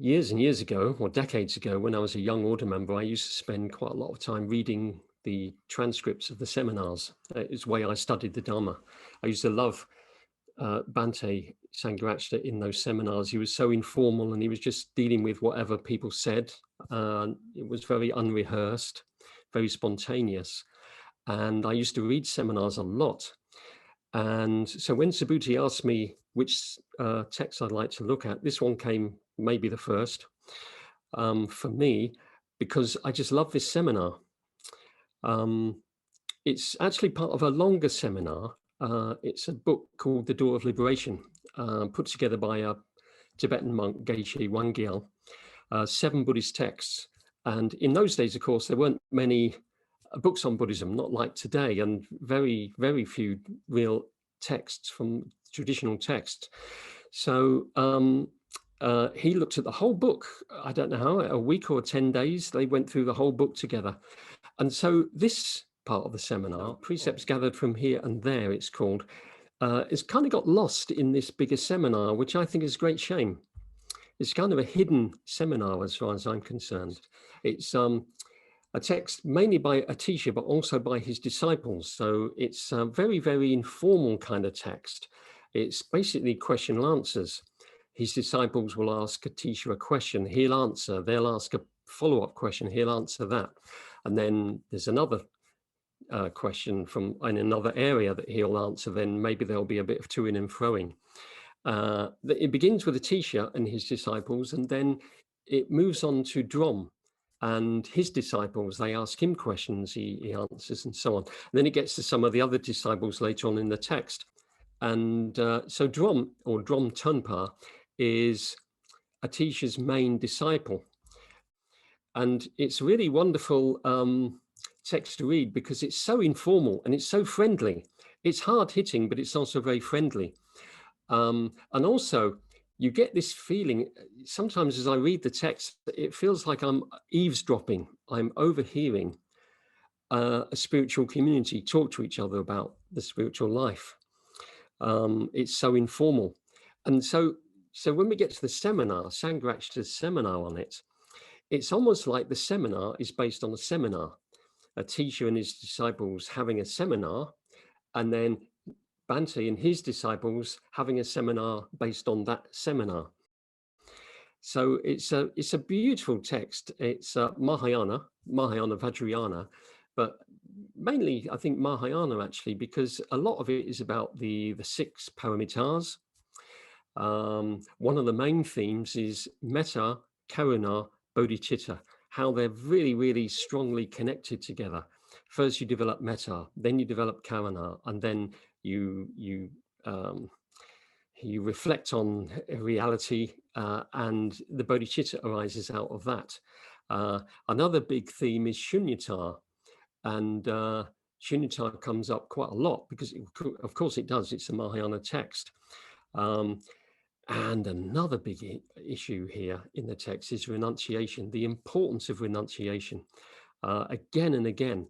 Years and years ago, or decades ago, when I was a young order member, I used to spend quite a lot of time reading the transcripts of the seminars. It's the way I studied the Dharma. I used to love Bhante Sangharakshita in those seminars. He was so informal and he was just dealing with whatever people said. It was very unrehearsed, very spontaneous. And I used to read seminars a lot. And so when Subhuti asked me which text I'd like to look at, this one came maybe the first for me, because I just love this seminar. It's actually part of a longer seminar. It's a book called The Door of Liberation, put together by a Tibetan monk, Geshe Wangyal, 7 Buddhist texts. And in those days, of course, there weren't many books on Buddhism, not like today, and very, very few real texts from traditional texts. So he looked at the whole book. I don't know how, a week or 10 days, they went through the whole book together. And so this part of the seminar, Precepts Gathered from Here and There, it's called, it's kind of got lost in this bigger seminar, which I think is a great shame. It's kind of a hidden seminar as far as I'm concerned. It's a text mainly by a teacher, but also by his disciples. So it's a very, very informal kind of text. It's basically question and answers. His disciples will ask a teacher a question, he'll answer, they'll ask a follow-up question, he'll answer that. And then there's another question from in another area that he'll answer, then maybe there'll be a bit of to-ing and fro-ing. It begins with a teacher and his disciples, and then it moves on to Drom and his disciples. They ask him questions, he answers, and so on. And then it gets to some of the other disciples later on in the text. And so Drom, or Drom Tunpa, is a teacher's main disciple. And it's really wonderful text to read because it's so informal and it's so friendly. It's hard hitting, but it's also very friendly. And also you get this feeling, sometimes as I read the text, it feels like I'm eavesdropping, I'm overhearing a spiritual community talk to each other about the spiritual life. It's so informal. And so when we get to the seminar, Sangharakshita's seminar on it, it's almost like the seminar is based on a seminar, a teacher and his disciples having a seminar, and then Bhante and his disciples having a seminar based on that seminar. So it's a beautiful text. It's Mahayana Vajrayana, but mainly I think Mahayana actually, because a lot of it is about the 6 paramitas. One of the main themes is metta, karuna, bodhicitta, how they're really, really strongly connected together. First you develop metta, then you develop karuna, and then you reflect on reality, and the bodhicitta arises out of that. Another big theme is shunyata, and shunyata comes up quite a lot because, of course it does, it's a Mahayana text. And another big issue here in the text is renunciation, the importance of renunciation. Again and again,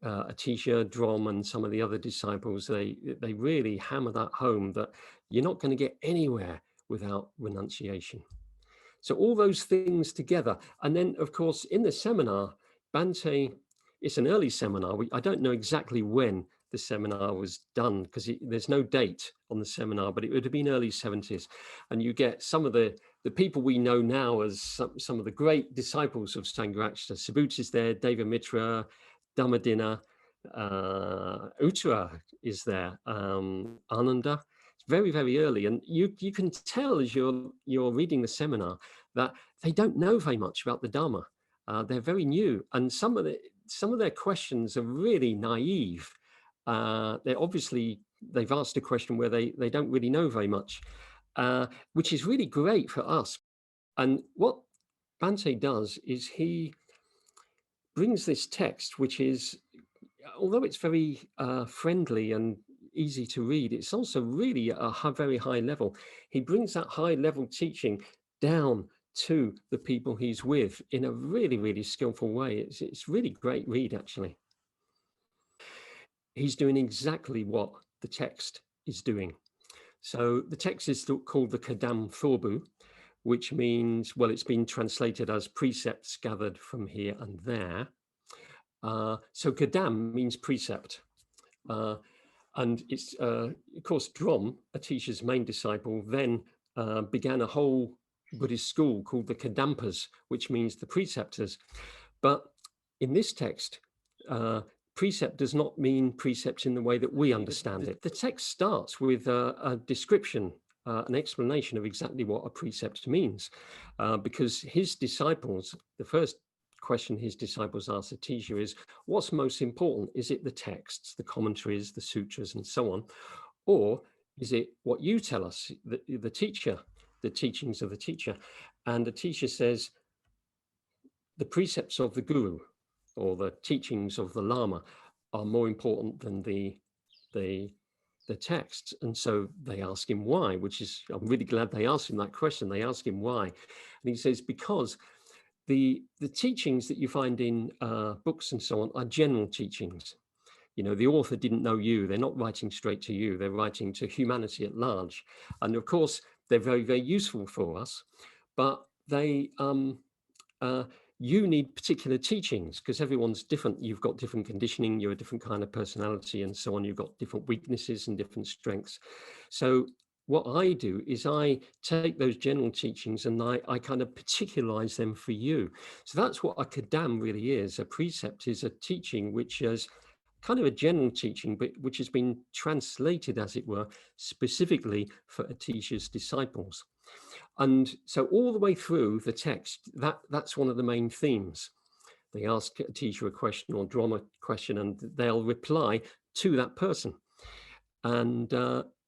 Atisha, Drom, and some of the other disciples, they really hammer that home, that you're not going to get anywhere without renunciation. So all those things together. And then, of course, in the seminar, Bhante, it's an early seminar. I don't know exactly when the seminar was done because there's no date on the seminar, but it would have been early 70s. And you get some of the people we know now as some of the great disciples of Sangharakshita. Subhuti is there, Devamitra, Dhammadina, Uttara is there, Ananda. It's very, very early. And you can tell as you're reading the seminar that they don't know very much about the Dharma. They're very new. And some of their questions are really naive. They've asked a question where they don't really know very much, which is really great for us. And what Bhante does is he brings this text, which is, although it's very friendly and easy to read, it's also really a very high level. He brings that high level teaching down to the people he's with in a really, really skillful way. It's really great read, actually. He's doing exactly what the text is doing. So the text is called the Kadamthorbu, which means, well, it's been translated as precepts gathered from here and there. So Kadam means precept. And it's, of course, Drom, Atisha's main disciple, then began a whole Buddhist school called the Kadampas, which means the preceptors. But in this text, precept does not mean precept in the way that we understand it. The text starts with a description, an explanation of exactly what a precept means, because his disciples, the first question his disciples asked Atisha is, what's most important? Is it the texts, the commentaries, the sutras, and so on? Or is it what you tell us, the teacher, the teachings of the teacher? And Atisha says, the precepts of the guru or the teachings of the lama are more important than the texts. And so they ask him why, which is, I'm really glad they asked him that question. They ask him why. And he says, because the teachings that you find in books and so on are general teachings. You know, the author didn't know you. They're not writing straight to you. They're writing to humanity at large. And of course, they're very, very useful for us. But they, you need particular teachings because everyone's different. You've got different conditioning. You're a different kind of personality and so on. You've got different weaknesses and different strengths. So what I do is I take those general teachings and I kind of particularize them for you. So that's what a kadam really is. A precept is a teaching which is kind of a general teaching, but which has been translated, as it were, specifically for Atisha's disciples. And so all the way through the text, that's one of the main themes. They ask Atisha a question or Drom a question, and they'll reply to that person. And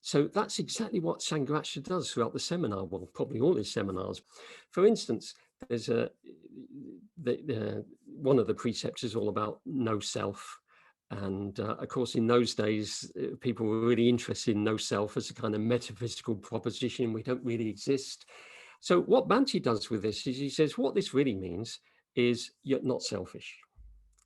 so that's exactly what Sangharakshita does throughout the seminar, well, probably all his seminars. For instance, there's one of the precepts is all about no self. And of course, in those days, people were really interested in no self as a kind of metaphysical proposition. We don't really exist. So what Bhante does with this is he says, what this really means is you're not selfish.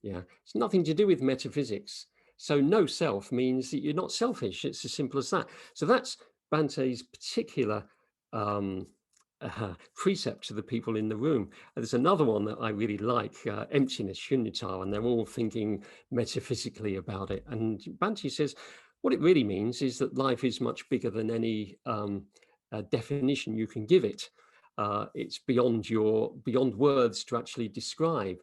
Yeah, it's nothing to do with metaphysics. So no self means that you're not selfish. It's as simple as that. So that's Bhante's particular precept to the people in the room. There's another one that I really like, emptiness, shunyata, and they're all thinking metaphysically about it. And Bhante says, what it really means is that life is much bigger than any definition you can give it. It's beyond words to actually describe.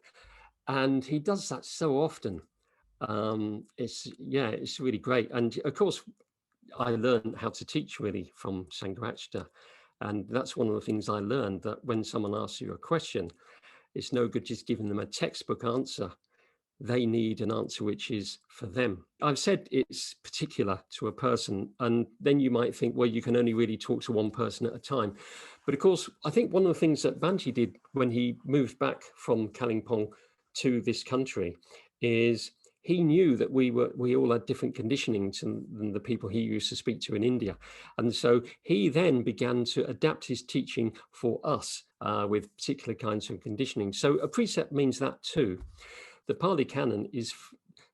And he does that so often. It's really great. And of course, I learned how to teach really from Sangharakshita. And that's one of the things I learned, that when someone asks you a question, it's no good just giving them a textbook answer. They need an answer which is for them. I've said it's particular to a person, and then you might think, well, you can only really talk to one person at a time. But of course, I think one of the things that Bhante did when he moved back from Kalimpong to this country is he knew that we all had different conditionings than the people he used to speak to in India. And so he then began to adapt his teaching for us with particular kinds of conditioning. So a precept means that too. The Pali Canon is,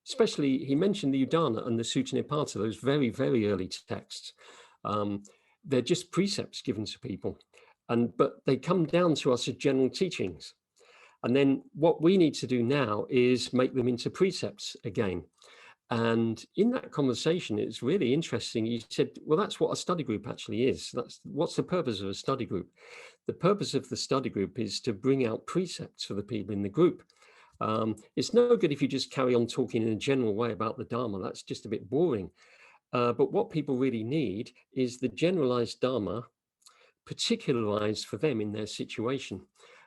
especially, he mentioned the Udana and the Sutta Nipata, those very, very early texts. They're just precepts given to people, but they come down to us as general teachings. And then what we need to do now is make them into precepts again. And in that conversation, it's really interesting. You said, well, that's what a study group actually is. What's the purpose of a study group? The purpose of the study group is to bring out precepts for the people in the group. It's no good if you just carry on talking in a general way about the Dharma. That's just a bit boring. But what people really need is the generalized Dharma particularized for them in their situation.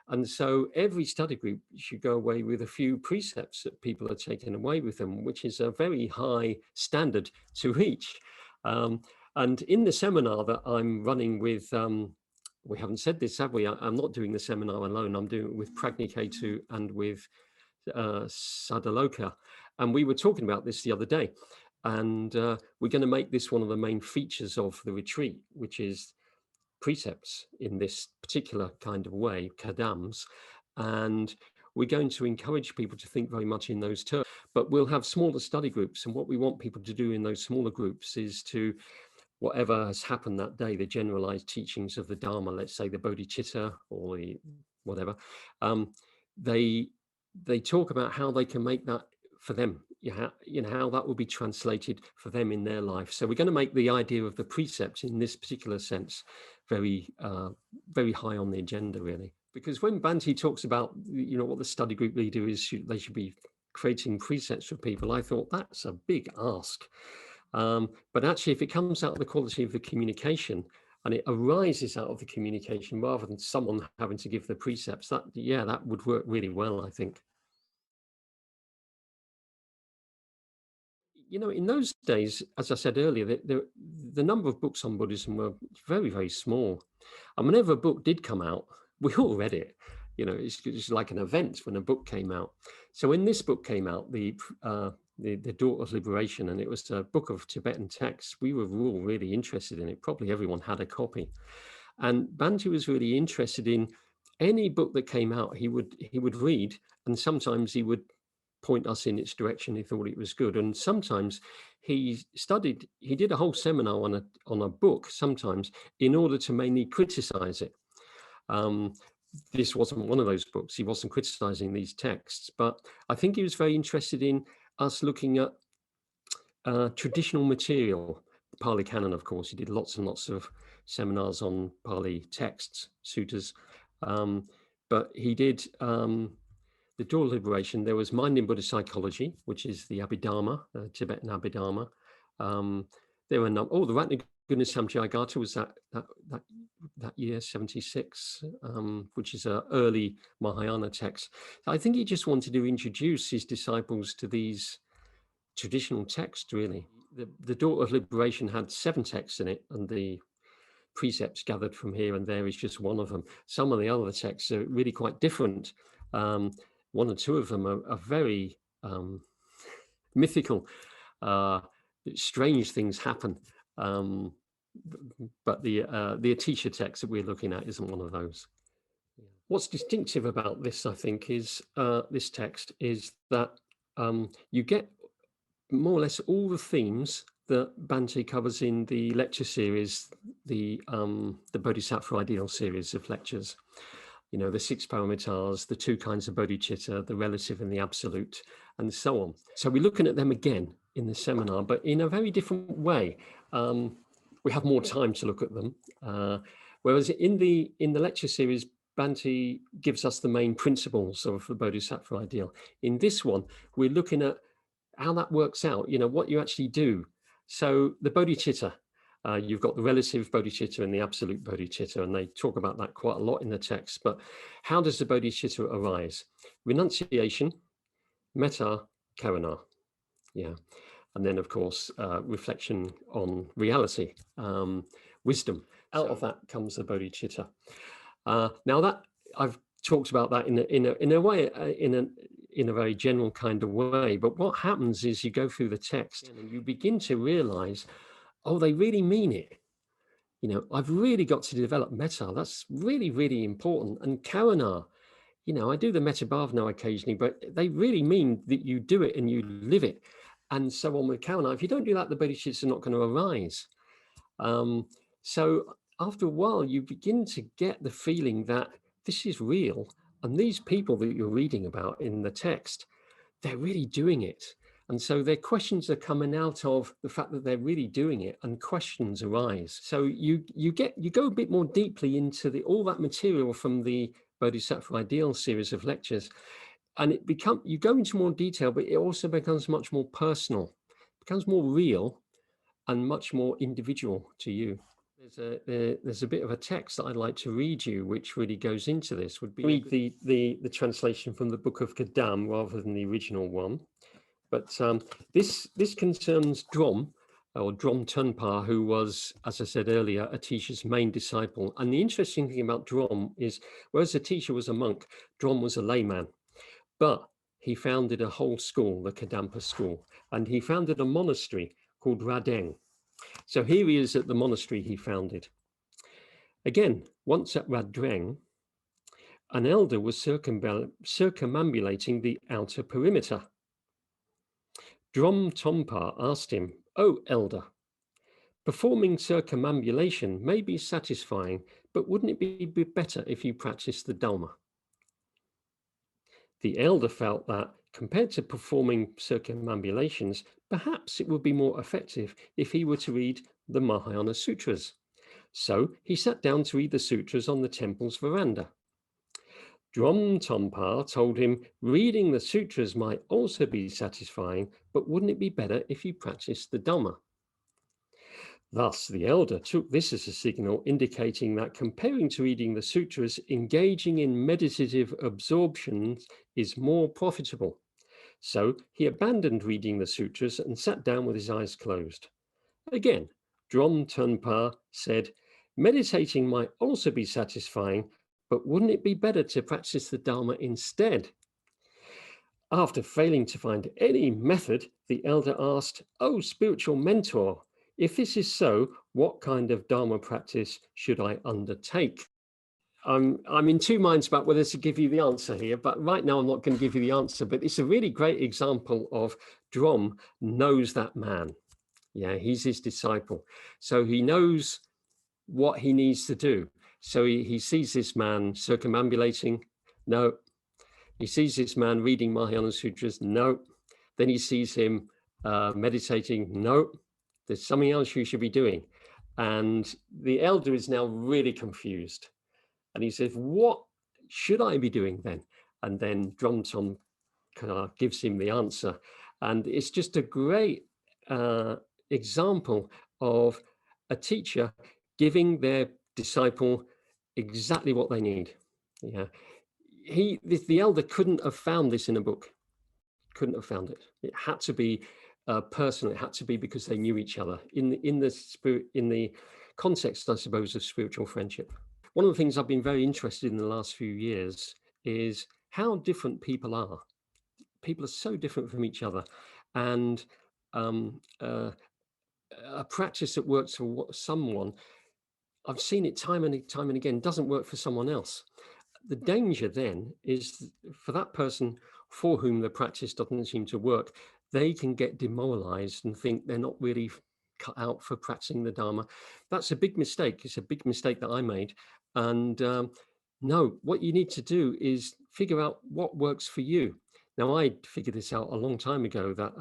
And so every study group should go away with a few precepts that people are taking away with them, which is a very high standard to reach. And in the seminar that I'm running with, we haven't said this, have we? I'm not doing the seminar alone. I'm doing it with Pragniketu and with Sadaloka. And we were talking about this the other day. And we're going to make this one of the main features of the retreat, which is precepts in this particular kind of way, kadams, and we're going to encourage people to think very much in those terms. But we'll have smaller study groups, and what we want people to do in those smaller groups is to whatever has happened that day, the generalized teachings of the Dharma, let's say the bodhicitta or the whatever, they talk about how they can make that for them, how that will be translated for them in their life. So we're going to make the idea of the precepts in this particular sense very high on the agenda, really. Because when Bhante talks about, what the study group leader is, they should be creating precepts for people, I thought that's a big ask. But actually, if it comes out of the quality of the communication and it arises out of the communication rather than someone having to give the precepts, that would work really well, I think. In those days, as I said earlier, the number of books on Buddhism were very, very small. And whenever a book did come out, we all read it. It's like an event when a book came out. So when this book came out, the Daughter of Liberation, and it was a book of Tibetan texts, we were all really interested in it. Probably everyone had a copy. And Bhante was really interested in any book that came out, he would read, and sometimes he would point us in its direction. He thought it was good, and sometimes he did a whole seminar on a book sometimes in order to mainly criticize it. This wasn't one of those books. He wasn't criticizing these texts, but I think he was very interested in us looking at traditional material. Pali Canon, of course, he did lots and lots of seminars on Pali texts, suttas, but he did the Door of Liberation. There was Mind in Buddhist Psychology, which is the Abhidharma, Tibetan Abhidharma. There were the Ratnaguna Samjayagata was that year, 76, which is an early Mahayana text. I think he just wanted to introduce his disciples to these traditional texts, really. The Daughter of Liberation had 7 texts in it, and the precepts gathered from here and there is just one of them. Some of the other texts are really quite different. One or two of them are very mythical. Strange things happen. But the Atisha text that we're looking at isn't one of those. What's distinctive about this, I think, is this text is that you get more or less all the themes that Bhante covers in the lecture series, the Bodhisattva Ideal series of lectures. The 6 paramitars, the 2 kinds of bodhicitta, the relative and the absolute, and so on. So we're looking at them again in the seminar, but in a very different way. We have more time to look at them. Whereas in the lecture series, Bhante gives us the main principles of the Bodhisattva Ideal. In this one, we're looking at how that works out, what you actually do. So the bodhicitta, you've got the relative bodhicitta and the absolute bodhicitta, and they talk about that quite a lot in the text. But how does the bodhicitta arise? Renunciation, metta, karuna. Yeah. And then, of course, reflection on reality, wisdom. Out of that comes the bodhicitta. Now that I've talked about that in a way, in a very general kind of way. But what happens is you go through the text and you begin to realize, oh, they really mean it. I've really got to develop metta. That's really, really important. And karuna, I do the metta bhavana occasionally, but they really mean that you do it and you live it. And so on with karuna. If you don't do that, the bodhicitta are not going to arise. So after a while, you begin to get the feeling that this is real. And these people that you're reading about in the text, they're really doing it. And so their questions are coming out of the fact that they're really doing it, and questions arise. So you go a bit more deeply into all that material from the Bodhisattva Ideal series of lectures, and you go into more detail, but it also becomes much more personal, becomes more real, and much more individual to you. There's a bit of a text that I'd like to read you, which really goes into this. Would be read the translation from the Book of Kadam rather than the original one. But this concerns Drom, or Drom Tunpa, who was, as I said earlier, Atisha's main disciple. And the interesting thing about Drom is, whereas Atisha was a monk, Drom was a layman. But he founded a whole school, the Kadampa school, and he founded a monastery called Radeng. So here he is at the monastery he founded. Again, once at Radeng, an elder was circumambulating the outer perimeter. Drom Tompa asked him, "Oh, elder, Performing circumambulation may be satisfying, but wouldn't it be better if you practiced the Dharma? The elder felt that, compared to performing circumambulations, perhaps it would be more effective if he were to read the Mahayana Sutras. So he sat down to read the sutras on the temple's veranda. Drom Tompa told him reading the sutras might also be satisfying, but wouldn't it be better if you practiced the Dhamma? Thus, the elder took this as a signal indicating that, comparing to reading the sutras, engaging in meditative absorptions is more profitable. So he abandoned reading the sutras and sat down with his eyes closed. Again, Drom Tunpa said, meditating might also be satisfying, but wouldn't it be better to practice the Dharma instead? After failing to find any method, the elder asked, "Oh, spiritual mentor, if this is so, what kind of Dharma practice should I undertake?" I'm in two minds about whether to give you the answer here, but right now I'm not going to give you the answer. But it's a really great example of Drom knows that man. Yeah, he's his disciple. So he knows what he needs to do. So he sees this man circumambulating. No. He sees this man reading Mahayana Sutras. No. Then he sees him meditating. No. There's something else you should be doing. And the elder is now really confused. And he says, what should I be doing then? And then Dromtom gives him the answer. And it's just a great example of a teacher giving their disciple exactly what they need. Yeah, the elder couldn't have found this in a book. Couldn't have found it. It had to be personal. It had to be because they knew each other in the context, I suppose, of spiritual friendship. One of the things I've been very interested in the last few years is how different people are. People are so different from each other, and a practice that works for someone, I've seen it time and again, doesn't work for someone else. The danger then is for that person for whom the practice doesn't seem to work, they can get demoralized and think they're not really cut out for practicing the Dharma. That's a big mistake. It's a big mistake that I made. And no, what you need to do is figure out what works for you. Now, I figured this out a long time ago that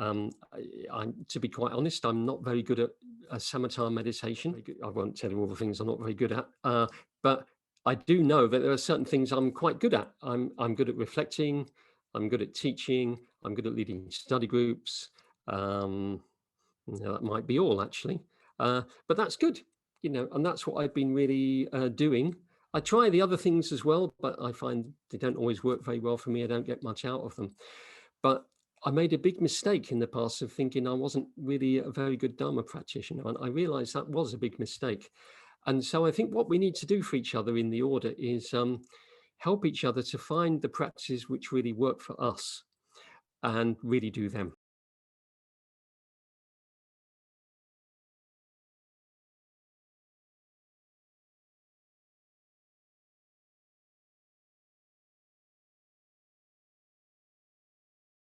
to be quite honest, I'm not very good at a samatha meditation. I won't tell you all the things I'm not very good at, but I do know that there are certain things I'm quite good at. I'm good at reflecting. I'm good at teaching. I'm good at leading study groups. That might be all, actually, but that's good, and that's what I've been really doing. I try the other things as well, but I find they don't always work very well for me. I don't get much out of them. But I made a big mistake in the past of thinking I wasn't really a very good Dharma practitioner, and I realized that was a big mistake. And so I think what we need to do for each other in the order is help each other to find the practices which really work for us and really do them.